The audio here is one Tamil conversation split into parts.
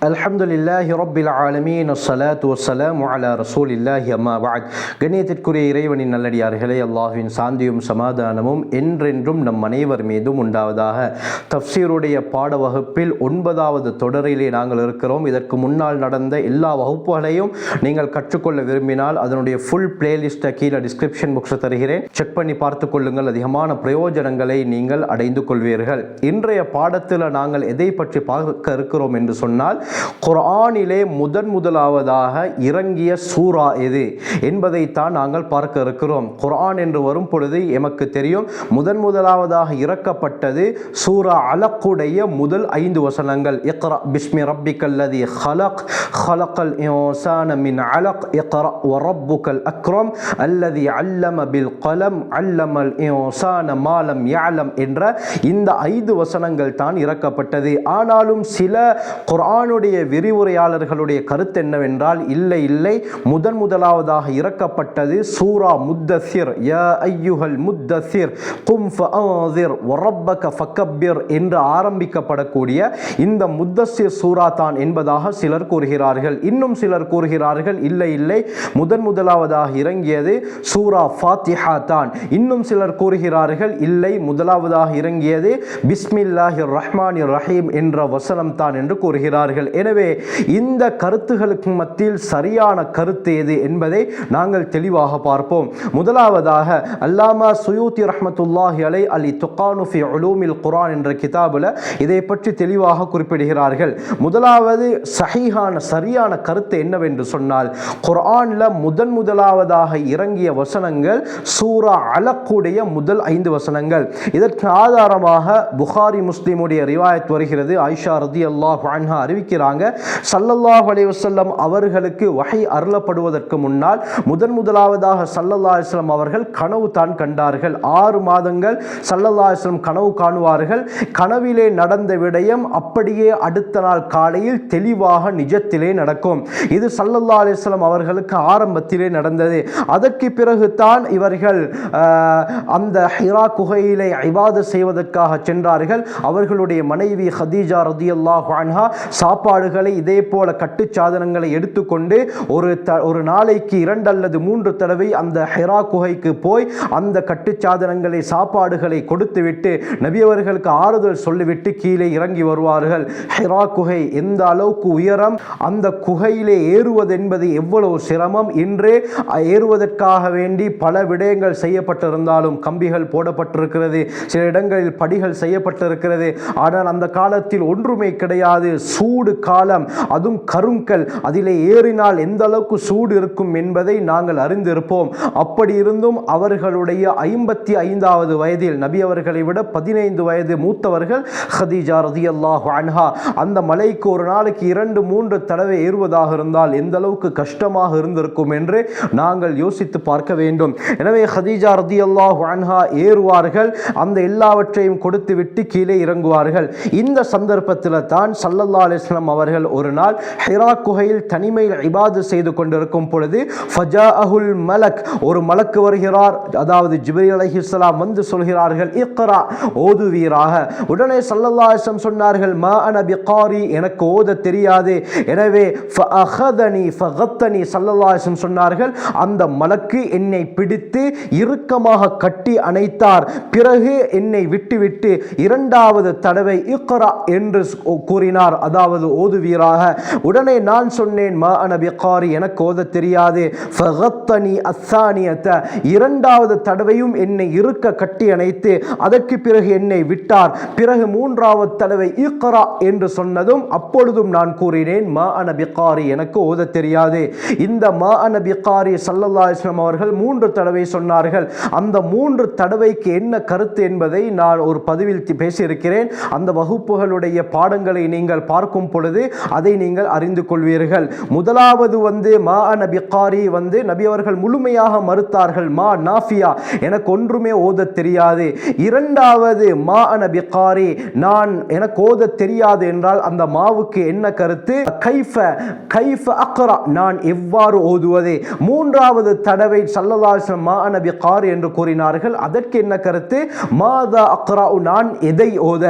அல்ஹம்துலில்லாஹி ரப்பில் ஆலமீன் வஸ்ஸலாத்து வஸ்ஸலாமு அலா ரசூலில்லாஹி அம்மா பஅத். கண்ணியத்திற்குரிய இறைவனின் நல்லடியார்களே, அல்லாஹ்வின் சாந்தியும் சமாதானமும் என்றென்றும் நம் அனைவர் மீதும் உண்டாவதாக. தஃப்சீருடைய பாட வகுப்பில் 9வது தொடரிலே நாங்கள் இருக்கிறோம். இதற்கு முன்னால் நடந்த எல்லா வகுப்புகளையும் நீங்கள் கற்றுக்கொள்ள விரும்பினால் அதனுடைய ஃபுல் பிளேலிஸ்ட்டை கீழே டிஸ்கிரிப்ஷன் பாக்ஸில் தருகிறேன், செக் பண்ணி பார்த்து கொள்ளுங்கள். அதிகமான பிரயோஜனங்களை நீங்கள் அடைந்து கொள்வீர்கள். இன்றைய பாடத்தில் நாங்கள் எதை பற்றி பார்க்க இருக்கிறோம் என்று சொன்னால், குர்ஆனிலே முதலாவதாக இறங்கிய சூரா எது என்பதைத்தான் நாங்கள் பார்க்க இருக்கிறோம். குர்ஆன் என்று வரும் பொழுது எமக்கு தெரியும், முதலாவதாக இறக்கப்பட்டது சூரா அலக்குடைய முதல் 5 வசனங்கள். இக்ரா பிஸ்மி ரப்பிக்கல்லதி ஹலக் ஹலக்கல் இன்சான மின் அலக் இக்ரா வரப்புக்கல் அக்ரம் அல்லதி அல்லம பில் கலம் அல்லமல் இன்சான மாலம் யஅலம் என்ற இந்த 5 வசனங்கள் தான் இறக்கப்பட்டது. ஆனாலும் சில குர்ஆனுடைய விரிவுரையாளர்களுடைய கருத்து என்னவென்றால், இல்லை முதலாவதாக இறக்கப்பட்டது சூரா முத்தஸிர், யா அய்யுஹல் முத்தஸிர் கும் ஃபஅன்ஸிர் வரப்பக ஃபகப்பிர் என்று ஆரம்பிக்கப்படக்கூடிய இந்த முத்தஸிர் சூரா தான் என்பதாக சிலர் கூறுகிறார்கள். இன்னும் சிலர் கூறுகிறார்கள், இல்லை முதலாவதாக இறங்கியது சூரா ஃபாத்திஹா தான். இன்னும் சிலர் கூறுகிறார்கள், இல்லை முதலாவதாக இறங்கியது பிஸ்மில்லாஹிர் ரஹ்மானிர் ரஹீம் என்ற வசனம் தான் என்று கூறுகிறார்கள். எனவே இந்த கருத்துகளுக்கு மத்தியில் சரியான கருத்து எது என்பதை நாங்கள் தெளிவாக பார்ப்போம். முதலாவதாக அல்லாமா சுயூத்தி ரஹ்மத்துல்லாஹி அலை அல் இத்கானு ஃபி உலூமில் குர்ஆன் என்ற கிதாபில் இதை பற்றி தெளிவாக குறிப்பிடுகிறார்கள். முதலாவது சஹீஹான சரியான கருத்து என்னவென்று சொன்னால், குர்ஆனில் முதலாவதாக இறங்கிய வசனங்கள் சூரா அலக்குடைய முதல் 5 வசனங்கள். இதற்கு ஆதாரமாக புகாரி முஸ்லிமுடைய ரிவாயத் வருகிறது. ஆயிஷா ரலியல்லாஹு அன்ஹா அறிவிக்கிறாங்க, ஸல்லல்லாஹு அலைஹி வஸல்லம் அவர்களுக்கு வஹி அருளப்படுவதற்கு முன்னால் முதலாவதாக ஸல்லல்லாஹு அலைஹி வஸல்லம் அவர்கள் கனவு தான் கண்டார்கள். 6 மாதங்கள் ஸல்லல்லாஹு அலைஹி வஸல்லம் கனவு காணுவார்கள். கனவிலே நடந்த விடயம் அப்படியே அடுத்த நாள் காலையில் தெளிவாக நிஜத்திலே நடக்கும். இது ஸல்லல்லாஹு அலைஹி வஸல்லம் அவர்களுக்கு ஆரம்பத்திலே நடந்தது. அதற்கு பிறகு தான் இவர்கள் அந்த ஹிரா குகையிலே இபாதத் செய்வதற்காக சென்றார்கள். அவர்களுடைய மனைவி ஹதீஜா ரலியல்லாஹு அன்ஹா சாப்பாடுகளை இதே போல கட்டுச்சாதனங்களை எடுத்துக்கொண்டு ஒரு நாளைக்கு 2 அல்லது 3 தடவை அந்த ஹிரா குகைக்கு போய் அந்த கட்டுச்சாதனங்களை சாப்பாடுகளை கொடுத்துவிட்டு நபி அவர்களுக்கு ஆறுதல் சொல்லிவிட்டு கீழே இறங்கி வருவார்கள். ஹிரா குகை எந்த அளவுக்கு உயரம், அந்த குகையிலே ஏறுவது என்பது எவ்வளவு சிரமம். இன்றே ஏறுவதற்காக வேண்டி பல விடயங்கள் செய்யப்பட்டிருந்தாலும் கம்பிகள் போடப்பட்டிருக்கிறது, சில இடங்களில் படிகள் செய்யப்பட்டிருக்கிறது. ஆனால் அந்த காலத்தில் ஒன்றுமே கிடையாது. சூடு காலம், அதுவும் கருங்கல், அதிலே ஏறினால் எந்த அளவுக்கு சூடு இருக்கும் என்பதை நாங்கள் அறிந்திருப்போம். அப்படி இருந்தும் அவர்களுடைய 55வது வயதில், நபி அவர்களை விட 15 வயது மூத்தவர்கள் ஹதீஜா ரலியல்லாஹு அன்ஹா, அந்த மலைக்கு ஒரு நாளைக்கு 2-3 தடவை ஏறுவதாக இருந்தால் எந்த அளவுக்கு கஷ்டமாக இருந்திருக்கும் என்று நாங்கள் யோசித்து பார்க்க வேண்டும். எனவே ஹதீஜா ரலியல்லாஹு அன்ஹா ஏறுவார்கள், அந்த எல்லாவற்றையும் கொடுத்து விட்டு கீழே இறங்குவார்கள். இந்த சந்தர்ப்பத்தில் தான் ஸல்லல்லாஹு அலைஹி வஸல்லம் அவர்கள் ஒரு நாள் ஹிரா குகையில் தனிமையில் இபாதத் செய்து கொண்டிருக்கும் பொழுது ஃபஜாஅஹுல் மலக், ஒரு மலக்கு வருகிறார். அதாவது ஜிப்ரீல் அலைஹிஸ்ஸலாம் வந்து சொல்கிறார்கள், இக்ரா, ஓதுவீராக. உடனே ஸல்லல்லாஹு அலைஹி வஸல்லம் சொன்னார்கள், மா அன பிகாரி, எனக்கு ஓத தெரியாது. எனவே ஃபஅஹதனி ஃபகத்தனி, ஸல்லல்லாஹு அலைஹி வஸல்லம் சொன்னார்கள், அந்த மலக்கு என்னை பிடித்து இறுக்கமாக கட்டி அணைத்தார். பிறகு என்னை விட்டுவிட்டு 2வது தடவை இக்ரா என்று கூறினார், அதாவது ஓதுவீராக. உடனே நான் சொன்னேன், மா அன பிகாரி, எனக்கு ஓத தெரியாது. ஃபகத்தனி அஸ்ஸானியத, 2வது தடவையும் என்னை இறுக்க கட்டி அணைத்து அதற்கு பிறகு என்னை விட்டார். பிறகு 3வது தடவை இக்ரா என்று சொன்னதும் அப்பொழுதும் நான் கூறினேன், மா அன பிகாரி, எனக்கு ஓத தெரியாது. இந்த மா அன பிகாரி ஸல்லல்லாஹு அலைஹி வஸல்லம் அவர்கள் 3 தடவை சொன்னார்கள். அந்த 3 தடவைக்கு என்ன கருத்து என்பதை நான் ஒரு பதிவில் பேசியிருக்கிறேன். அந்த வகுப்புகளுடைய பாடங்களை நீங்கள் பார்க்கும் பொழுது அதை நீங்கள் அறிந்து கொள்வீர்கள். முதலாவது மா அன பிகாரி நபி அவர்கள் முழுமையாக மறுத்தார்கள். மா நாஃபியா, எனக்கு ஒன்றுமே ஓத தெரியாது. 2வது மா அன பிகாரி, எனக்கு ஓத தெரியாது என்றால் அந்த மாவுக்கு என்ன கருத்து, கைஃப அக்ரா, நான் எவ்வாறு ஓதுவது. 3வது தடவை ஸல்லல்லாஹு அலைஹி வஸல்லம் மா அன பிகாரி என்று கூறினார்கள். அதற்கு என்ன கருத்து, மாதா அக்ரா, நான் எதை ஓத.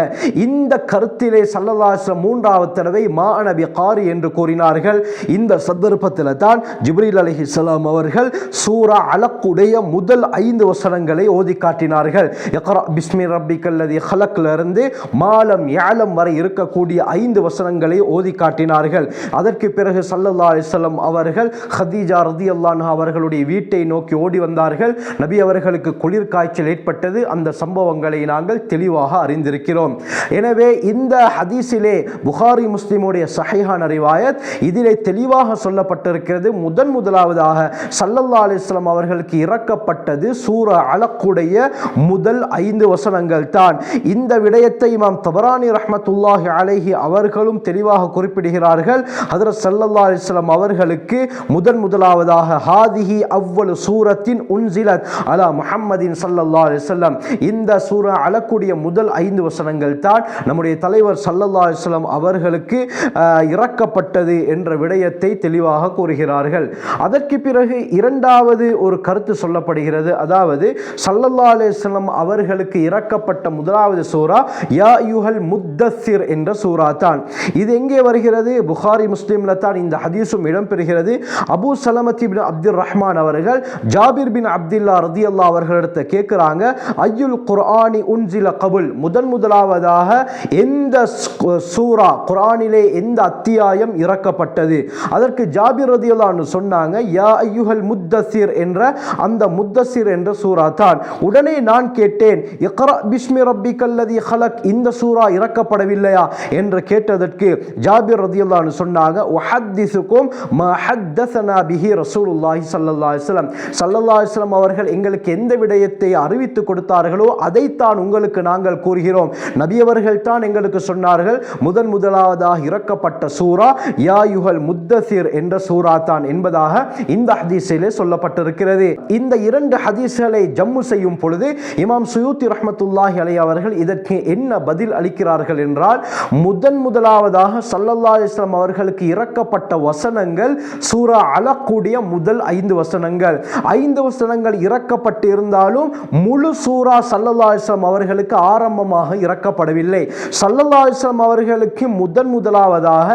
இந்த கருத்திலே ஸல்லல்லாஹு அலைஹி வஸல்லம் 3வது தடவை வரை மா அன பிகாரி என்று கூறினார்கள். இந்த சந்தர்ப்பத்தில் தான் ஜிப்ரீல் அலைஹிஸ்ஸலாம் அவர்கள் சூரா அலக்குடைய முதல் 5 வசனங்களை ஓதி காட்டினார்கள். இக்ரா பிஸ்மி ரப்பிக்கல்லதி ஹலக்ல இருந்து மாலம் யாலம் வரை இருக்கக்கூடிய 5 வசனங்களை ஓதி காட்டினார்கள். அதற்கு பிறகு ஸல்லல்லாஹு அலைஹி வஸல்லம் அவர்கள் ஹதீஜா ரலியல்லாஹு அன்ஹா அவர்களுடைய வீட்டை நோக்கி ஓடி வந்தார்கள். நபி அவர்களுக்கு குளிர் காய்ச்சல் ஏற்பட்டது. அந்த சம்பவங்களை நாங்கள் தெளிவாக அறிந்திருக்கிறோம். எனவே இந்த ஹதீஸிலே புகாரி முஸ்லிமுடைய சஹீஹான ரிவாயத் இதிலே தெளிவாக சொல்லப்பட்டிருக்கிறது. முதலாவதாக ஸல்லல்லாஹு அலைஹி வஸல்லம் அவர்களுக்கு இறக்கப்பட்டது சூரா அலக்குடைய முதல் 5 வசனங்கள் தான். இந்த விடயத்தை இமாம் தபரானி ரஹ்மத்துல்லாஹி அலைஹி அவர்களும் தெளிவாக குறிப்பிடுகிறார்கள். ஹஜ்ரத் ஸல்லல்லாஹு அலைஹி வஸல்லம் அவர்களுக்கு முதலாவதாக ஹாதிஹி அவ்வலு சூரத்தின் உன்சிலத் அலா முஹம்மதின் ஸல்லல்லாஹு அலைஹி வஸல்லம், இந்த சூரா அலக்குடைய முதல் 5 வசனங்கள் தான் நம்முடைய தலைவர் ஸல்லல்லாஹு அலைஹி வஸல்லம் அவர்களுக்கு இறக்கப்பட்டது என்ற விடயத்தை தெளிவாக கூறுகிறார்கள். அதற்கு பிறகு இரண்டாவது ஒரு கருத்து சொல்லப்படுகிறது. அதாவது ஸல்லல்லாஹு அலைஹி வஸல்லம் அவர்களுக்கு இறக்கப்பட்ட முதலாவது சூரா யா அய்யுஹல் முத்தஸ்ஸிர் என்ற சூரா தான். இது எங்கே வருகிறது? புகாரி முஸ்லிம்ல தான் இந்த ஹதீஸும் இடம்பெறுகிறது. அபூ சலமத் இப்னு அப்துர் ரஹ்மான் அவர்கள் ஜாபிர் பின் அப்துல்லா ரலியல்லாஹு அவர்களிடத்தை கேட்கிறாங்க, ஐயுல் குர்ஆனி உன்சில கபுல், முதலாவதாக எந்த சூரா குர்ஆனிலே எந்த அத்தியாயம் இறக்கப்பட்டது? அதற்கு ஜாபிர் ரலியல்லாஹு அன்ஹு சொன்னாங்க, யா அய்யுஹல் முத்தஸ்ஸிர் என்ற அந்த முத்தஸ்ஸிர் என்ற சூரா தான். உடனே நான் கேட்டேன், இக்ரா பிஸ்மி ரப்பிக்கல்லதி ஹலக், இந்த சூரா இறக்கப்படவில்லையா என்று கேட்டதற்கு ஜாபிர் ரலியல்லாஹு அன்ஹு சொன்னாங்க, உஹத்திஸுகும் மா ஹத்தஸனா பிஹி ரசூலுல்லாஹி ஸல்லல்லாஹு அலைஹி வஸல்லம், ஸல்லல்லாஹு அலைஹி வஸல்லம் அவர்கள் எங்களுக்கு எந்த விடயத்தை அறிவித்து கொடுத்தார்களோ அதைத்தான் உங்களுக்கு நாங்கள் கூறுகிறோம். நபி அவர்கள் தான் எங்களுக்கு சொன்னார்கள் முதலாவதாக இறக்கப்பட்ட சூரா யா அய்யுஹல் முத்தஸ்ஸிர் என்ற சூரா தான் என்பதாக இந்த ஹதீஸிலே சொல்லப்பட்டிருக்கிறது. இந்த 2 ஹதீஸ்களை ஜம்மு செய்யும் பொழுது இமாம் சுயூத்தி ரஹ்மத்துல்லாஹி அலைஹி அவர்கள் இதற்கு என்ன பதில் அளிக்கிறார்கள் என்றால், முதலாவதாக ஸல்லல்லாஹு அலைஹி வஸல்லம் அவர்களுக்கு இறக்கப்பட்ட வசனங்கள் சூரா அலக்குடைய முதல் 5 வசனங்கள். 5 வசனங்கள் இறக்கப்பட்டு இருந்தாலும் முழு சூரா ஸல்லல்லாஹு அலைஹி வஸல்லம் அவர்களுக்கு ஆரம்பமாக இறக்கப்படவில்லை. ஸல்லல்லாஹு அலைஹி வஸல்லம் அவர்களுக்கு முதலாவதாக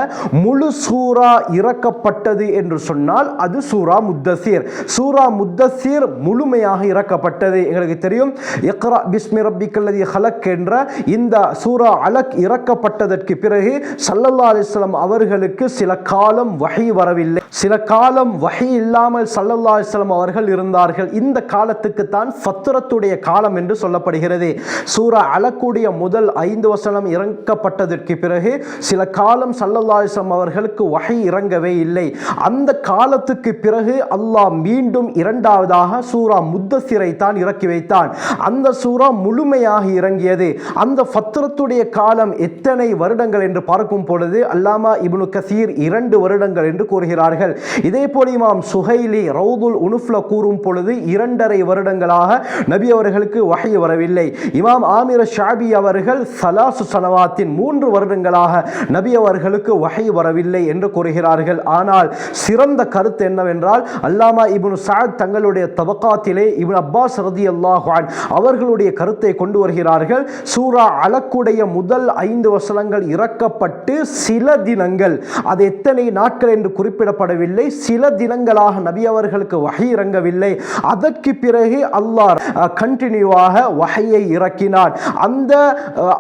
முழு சூரா இறக்கப்பட்டது என்று சொன்னால் அது சூரா முத்தஸ்ஸிர். சூரா முத்தஸ்ஸிர் முழுமையாக இறக்கப்பட்டது. எங்களுக்கு தெரியும், இக்ரா பிஸ்மி ரப்பிக்கல்லதி ஹலக் என்ற இந்த சூரா அலக் இறக்கப்பட்டதற்கு பிறகு ஸல்லல்லாஹு அலைஹி வஸல்லம் அவர்களுக்கு சில காலம் வஹி வரவில்லை. சில காலம் வஹி இல்லாமல் ஸல்லல்லாஹு அலைஹி வஸல்லம் அவர்கள் இருந்தார்கள். இந்த காலத்துக்கு தான் ஃபத்ரத்துடைய காலம் என்று சொல்லப்படுகிறது. சூரா அலக்குடைய முதல் 5 வசனம் இறக்கப்பட்டதற்கு பிறகு சில காலம் ஸல்லல்லாஹு அலைஹி வஸல்லம் அவர்களுக்கு வஹி இறங்கவே இல்லை. அந்த காலத்துக்கு பிறகு அல்லாஹ் மீண்டும் இரண்டாவதாக சூரா முத்தஸ்ஸிரை தான் இறக்கி வைத்தான். அந்த சூரா முழுமையாக இறங்கியது. அந்த ஃபத்ரத்துடைய காலம் எத்தனை வருடங்கள் என்று பார்க்கும் பொழுது அல்லாமா இப்னு கசீர் 2 வருடங்கள் என்று கூறுகிறார்கள். இதே போல இமாம் சுஹைலி ரவுதுல் உனுஃப்ல கூறும் பொழுது 2.5 வருடங்களாக நபி அவர்களுக்கு வஹி வரவில்லை. இமாம் ஆமிர் ஷாபி அவர்கள் சலாசு சனவாத்தின் 3 வருடங்களாக நபி அவர்களுக்கு வஹி வரவில்லை என்று கூறுகிறார்கள். ஆனால் சிறந்த கருத்து என்னவென்றால், அல்லாமா இப்னு சஅத் தங்களுடைய தபகாத்திலே இப்னு அப்பாஸ் ரலியல்லாஹு அன்ஹு அவர்களுடைய கருத்தை கொண்டு வருகிறார்கள். சூரா அலக்குடைய முதல் 5 வசனங்கள் இறக்கப்பட்டு சில தினங்கள், அது எத்தனை நாட்கள் என்று குறிப்பிடப்படவில்லை, சில தினங்களாக நபி அவர்களுக்கு வஹி இறங்கவில்லை. அதற்கு பிறகு அல்லாஹ் கண்டினியூவாக வஹையை இறக்கினான். அந்த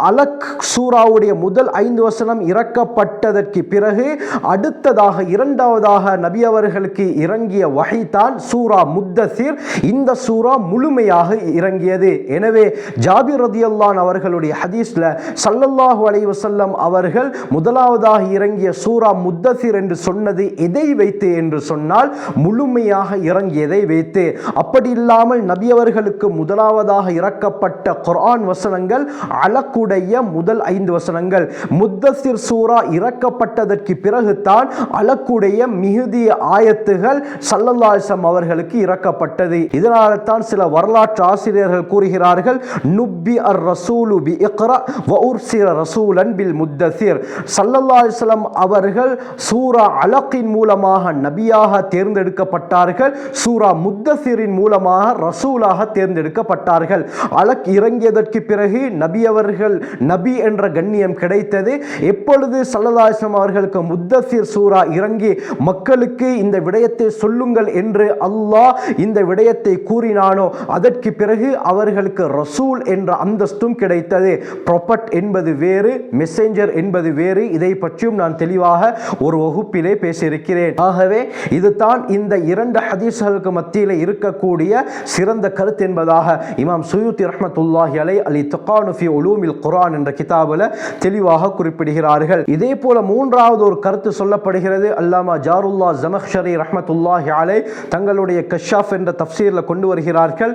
அலக் சூராவுடைய முதல் 5 வசனம் இறக்கப்பட்டதற்கு பிறகு அடுத்ததாக இரண்டாவதாக நபி அவர்களுக்கு இறங்கிய வஹி தான் சூரா முத்தஸ்ஸிர். இந்த சூரா முழுமையாக இறங்கியது. எனவே ஜாபிர் ரலியல்லாஹு அன்ஹு அவர்களுடைய ஹதீஸ்ல ஸல்லல்லாஹு அலைஹி வஸல்லம் அவர்கள் முதலாவதாக இறங்கிய சூரா முத்தஸ்ஸிர் என்று சொன்னது எதை வைத்து என்று சொன்னால் முழுமையாக இறங்கியதை வைத்து. அப்படி இல்லாமல் நபி அவர்களுக்கு முதலாவதாக இறக்கப்பட்ட குர்ஆன் வசனங்கள் அலக்குடைய முதல் 5 வசனங்கள். முத்தஸ்ஸிர் சூரா இறக்கப்பட்டதற்கு பிறகு தான் அலக்குடைய மிகுதிய ஆயத்துகள் ஸல்லல்லாஹு அலைஹி வஸல்லம் அவர்களுக்கு இறக்கப்பட்டது. இதனால தான் சில வரலாற்று ஆசிரியர்கள் கூறுகிறார்கள், நுப்பி அர் ரசூலு பி இக்ரா வ உர்சில ரசூலன் பில் முத்தஸ்ஸிர். ஸல்லல்லாஹு அலைஹி வஸல்லம் அவர்கள் சூரா அலக்கின் மூலமாக நபியாக தேர்ந்தெடுக்கப்பட்டார்கள். சூரா முத்தஸ்ஸிரின் மூலமாக ரசூலாக தேர்ந்தெடுக்கப்பட்டார்கள். அலக் இறங்கியதற்கு பிறகு நபி அவர்கள் நபி என்ற கண்ணியம் கிடைத்தது. எப்பொழுது எப்பொழுது ஸல்லல்லாஹு அலைஹி வஸல்லம் அவர்களுக்கு முத்தஸிர் சூரா இறங்கி மக்களுக்கு இந்த விடயத்தை சொல்லுங்கள் என்று அல்லாஹ் இந்த விடயத்தை கூறினானோ அதற்கு பிறகு அவர்களுக்கு ரசூல் என்ற அந்தஸ்தும் கிடைத்தது. ப்ரொபட் என்பது வேறு, மெசேஞ்சர் என்பது வேறு. இதை பற்றியும் நான் தெளிவாக ஒரு வகுப்பிலே பேசியிருக்கிறேன். ஆகவே இதுதான் இந்த இரண்டு ஹதீஸ்களுக்கு மத்தியில் இருக்கக்கூடிய சிறந்த கருத்து என்பதாக இமாம் சுயூத்தி ரஹ்மத்துல்லாஹி அலைஹி அல்-இத்கானு ஃபீ உலூமில் குர்ஆன் என்ற கிதாபில் தெளிவாக குறிப்பிடுகிறார்கள். இதே போல மூன்றாவது ஒரு கருத்து சொல்லப்படுகிறது. அல்லாமா ஜாருல்லா ஜமக்ஷரி ரஹ்மத்துல்லாஹி அலைஹி தங்களுடைய கஷ்ஷாஃப் என்ற தஃப்சீரில் கொண்டு வருகிறார்கள்.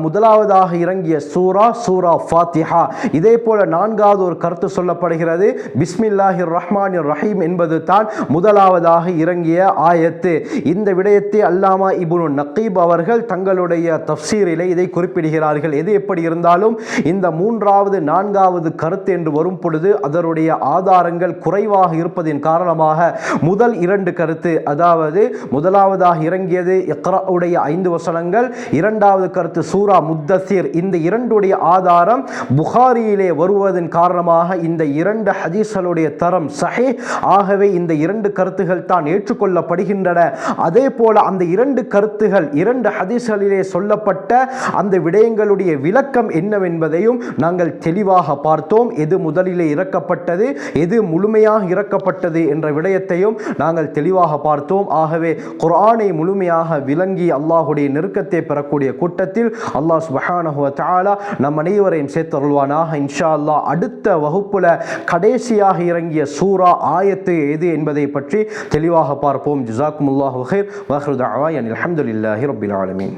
முதலாவதாக இறங்கிய சூரா ஃபாத்திஹா. இதே போல நான்காவது ஒரு கருத்து சொல்லப்படுகிறது. பிஸ்மில்லாஹிர் ரஹ்மானிர் ரஹீம் என்பது தான் முதலாவதாக இறங்கிய ஆயத்து. இந்த விடயத்தை அல்லாமா இப்னு நக்கீப் அவர்கள் தங்களுடைய தஃப்சீரிலே இதை குறிப்பிடுகிறார்கள். எது எப்படி இருந்தாலும் இந்த மூன்றாவது நான்காவது கருத்து என்று வரும் பொழுது அதனுடைய ஆதாரங்கள் குறைவாக இருப்பதின் காரணமாக முதல் இரண்டு கருத்து, அதாவது முதலாவதாக இறங்கியது இக்ரா உடைய 5 வசனங்கள், இரண்டாவது கருத்து சூரா முத்தஸிர், இந்த இரண்டுடைய ஆதாரம் புகாரியிலே வருவதன் காரணமாக இந்த இரண்டு ஹதீஸ்களுடைய தரம் சஹீஹ். ஆகவே இந்த இரண்டு கருத்துகள் தான் ஏற்றுக்கொள்ளப்படுகின்றன. அதே போல அந்த இரண்டு கருத்துகள் இரண்டு ஹதீஸ்களிலே சொல்லப்பட்ட அந்த விடயங்களுடைய விளக்கம் என்னவென்பதையும் நாங்கள் தெளிவாக பார்த்தோம். எது முதலிலே இறக்கப்பட்டது, எது முழுமையாக இறக்கப்பட்டது என்ற விடயத்தையும் நாங்கள் தெளிவாக பார்த்தோம். ஆகவே குர்ஆனை முழுமையாக விளங்கி அல்லாஹுடைய நெருக்கத்தை பெறக்கூடிய கூட்டத்தில் அல்லாஹ் சுப்ஹானஹு வ தஆலா நம் அனைவரையும் சேர்த்தருள்வானாக. இன்ஷா அல்லாஹ் அடுத்த வகுப்புல கடைசியாக இறங்கிய சூரா ஆயத்து எது என்பதை பற்றி தெளிவாக பார்ப்போம். ஜஸாக்குமுல்லாஹு கைர் வ ஆகிரு தஅவானா அல்ஹம்துலில்லாஹி ரப்பில் ஆலமீன்.